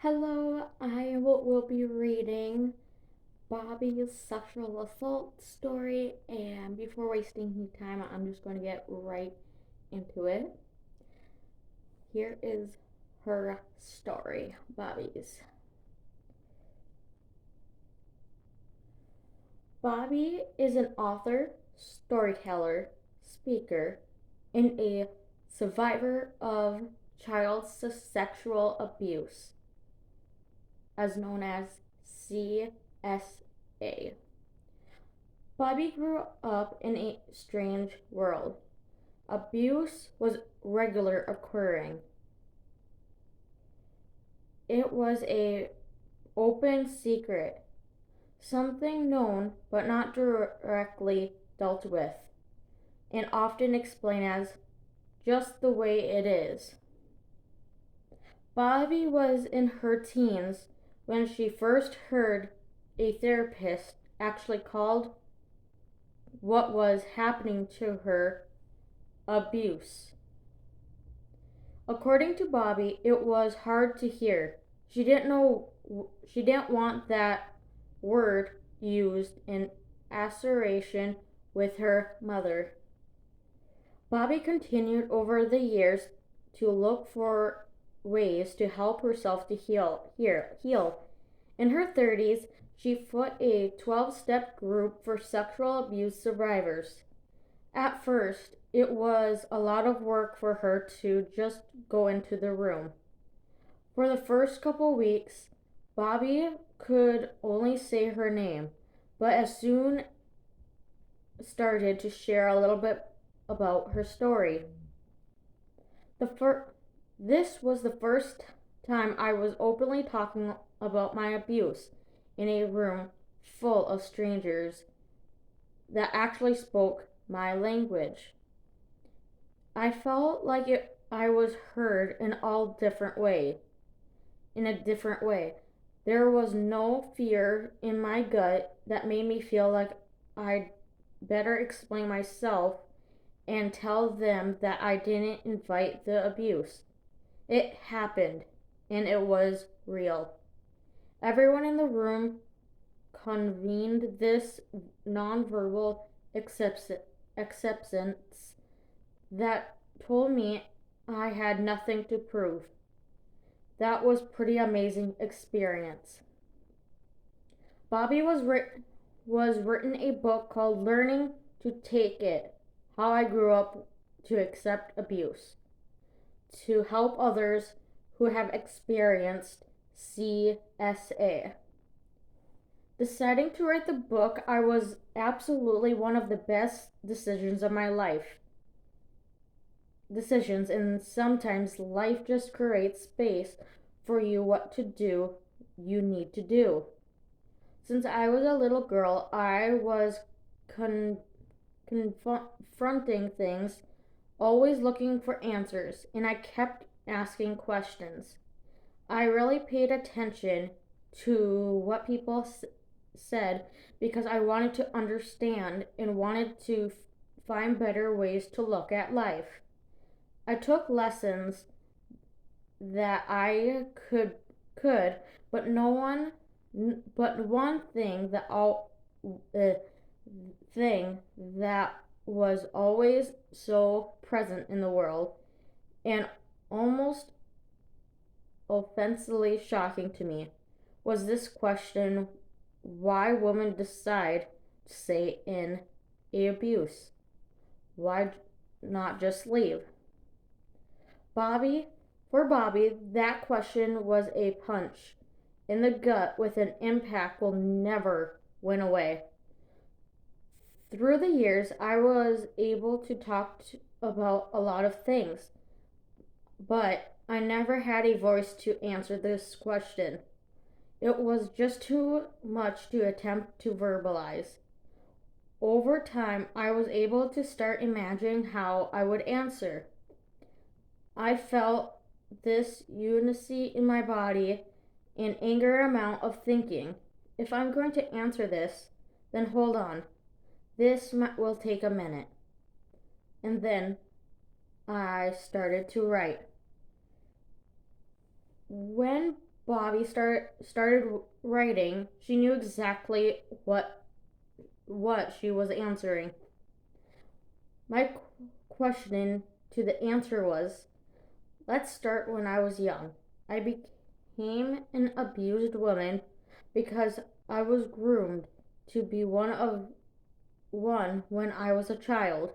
Hello, I will be reading Bobbie's sexual assault story, and before wasting any time, I'm just going to get right into it. Here is her story, Bobbie's. Bobbie is an author, storyteller, speaker, and a survivor of child sexual abuse, as known as CSA. Bobbie grew up in a strange world. Abuse was regular occurring. It was a open secret, something known but not directly dealt with, and often explained as just the way it is. Bobbie was in her teens when she first heard a therapist actually called what was happening to her abuse. According to Bobbie, it was hard to hear. She didn't want that word used in association with her mother. Bobbie continued over the years to look for ways to help herself to heal. In her 30s, she put a 12-step group for sexual abuse survivors. At first, it was a lot of work for her to just go into the room. For the first couple weeks, Bobbie could only say her name, but as soon started to share a little bit about her story. This was the first time I was openly talking about my abuse in a room full of strangers that actually spoke my language. I felt like I was heard in a different way. There was no fear in my gut that made me feel like I'd better explain myself and tell them that I didn't invite the abuse. It happened, and it was real. Everyone in the room convened this nonverbal acceptance that told me I had nothing to prove. That was pretty amazing experience. Bobbie was written a book called Learning to Take It: How I Grew Up to Accept Abuse, to help others who have experienced CSA. Deciding to write the book I was absolutely one of the best decisions of my life. Decisions, and sometimes life just creates space for you what to do you need to do. Since I was a little girl, I was confronting things, always looking for answers, and I kept asking questions. I really paid attention to what people said because I wanted to understand and wanted to find better ways to look at life. I took lessons that I could, but no one, but one thing that all thing that was always so present in the world and almost offensively shocking to me was this question: why women decide to stay in a abuse? Why not just leave? Bobbie, for Bobbie, that question was a punch in the gut with an impact will never went away. Through the years, I was able to talk about a lot of things, but I never had a voice to answer this question. It was just too much to attempt to verbalize. Over time, I was able to start imagining how I would answer. I felt this unity in my body and anger amount of thinking. If I'm going to answer this, then hold on. This will take a minute. And then I started to write. When Bobbie started writing, she knew exactly what she was answering. My question to the answer was, let's start when I was young. I became an abused woman because I was groomed to be one when I was a child.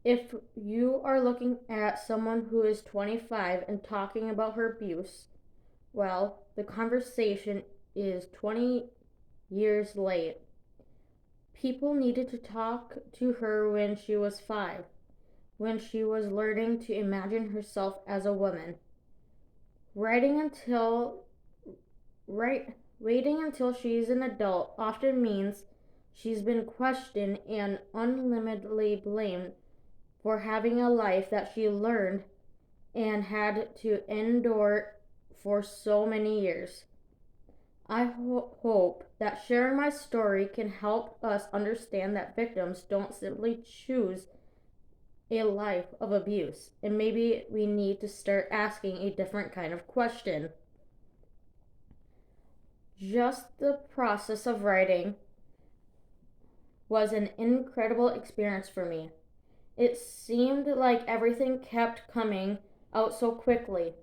If you are looking at someone who is 25 and talking about her abuse, well, the conversation is 20 years late. People needed to talk to her when she was 5, when she was learning to imagine herself as a woman. Writing until Waiting until she's an adult often means she's been questioned and unlimitedly blamed for having a life that she learned and had to endure for so many years. I hope that sharing my story can help us understand that victims don't simply choose a life of abuse, and maybe we need to start asking a different kind of question. Just the process of writing was an incredible experience for me. It seemed like everything kept coming out so quickly,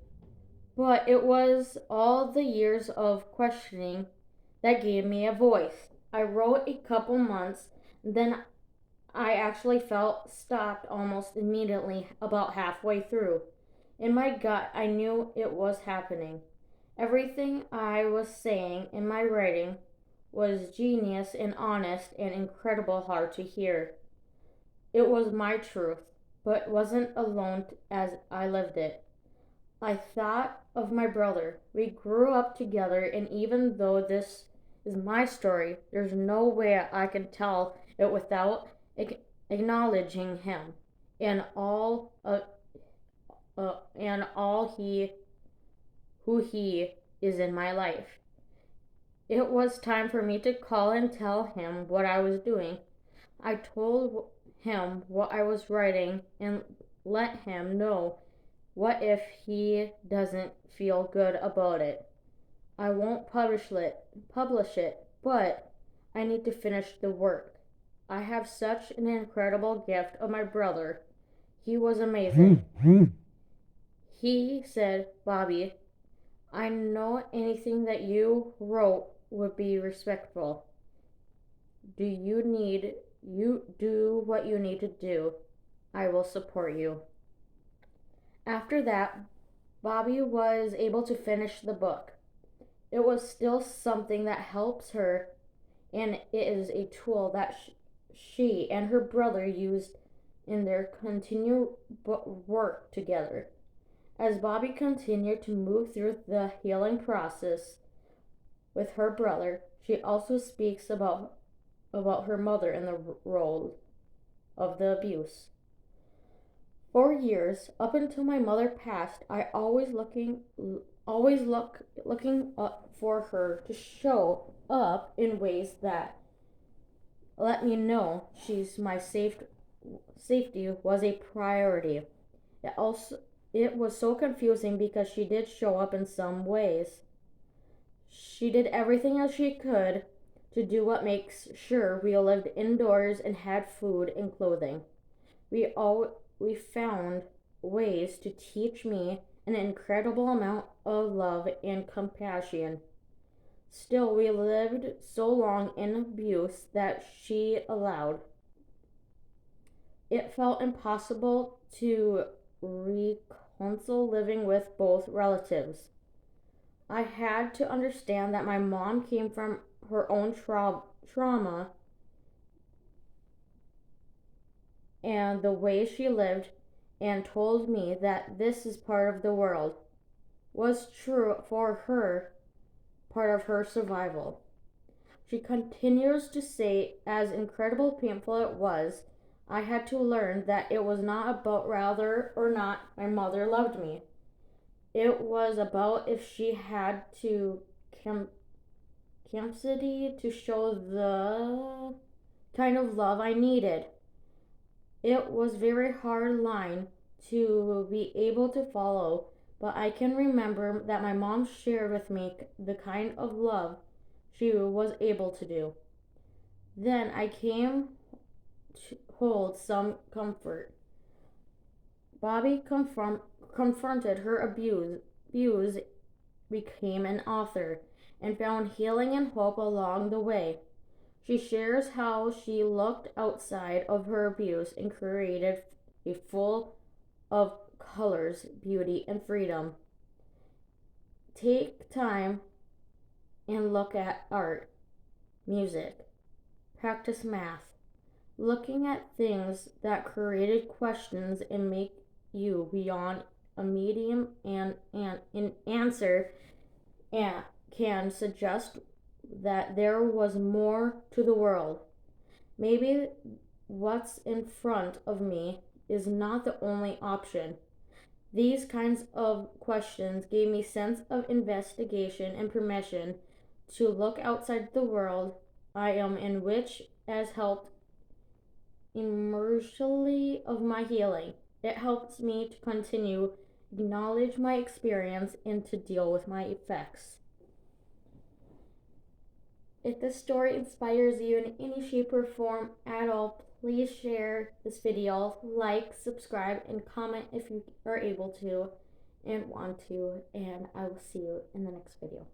but it was all the years of questioning that gave me a voice. I wrote a couple months, then I actually felt stopped almost immediately about halfway through. In my gut, I knew it was happening. Everything I was saying in my writing was genius and honest and incredible hard to hear. It was my truth, but wasn't alone as I lived it. I thought of my brother. We grew up together, and even though this is my story, there's no way I can tell it without acknowledging him and all he who he is in my life. It was time for me to call and tell him what I was doing. I told him what I was writing and let him know what if he doesn't feel good about it. I won't publish it, but I need to finish the work. I have such an incredible gift of my brother. He was amazing. He said, Bobbie, I know anything that you wrote would be respectful. You do what you need to do. I will support you. After that, Bobbie was able to finish the book. It was still something that helps her, and it is a tool that she and her brother used in their continued work together. As Bobbie continued to move through the healing process with her brother, she also speaks about her mother and the role of the abuse. For years, up until my mother passed, I always looking up for her to show up in ways that let me know she's my safety was a priority. It was so confusing because she did show up in some ways. She did everything as she could to do what makes sure we lived indoors and had food and clothing. We found ways to teach me an incredible amount of love and compassion. Still, we lived so long in abuse that she allowed. It felt impossible to reconcile living with both relatives. I had to understand that my mom came from her own trauma and the way she lived and told me that this is part of the world was true for her, part of her survival. She continues to say, as incredible painful it was, I had to learn that it was not about whether or not my mother loved me. It was about if she had to capacity to show the kind of love I needed. It was a very hard line to be able to follow, but I can remember that my mom shared with me the kind of love she was able to do. Then I came to hold some comfort. Bobbie confronted her abuse, became an author, and found healing and hope along the way. She shares how she looked outside of her abuse and created a full of colors, beauty, and freedom. Take time and look at art, music, practice math, looking at things that created questions and make you beyond a medium and an answer and can suggest that there was more to the world. Maybe what's in front of me is not the only option. These kinds of questions gave me sense of investigation and permission to look outside the world I am in, which has helped immensely of my healing. It helps me to continue acknowledge my experience and to deal with my effects. If this story inspires you in any shape or form at all, please share this video, like, subscribe, and comment if you are able to and want to, and I will see you in the next video.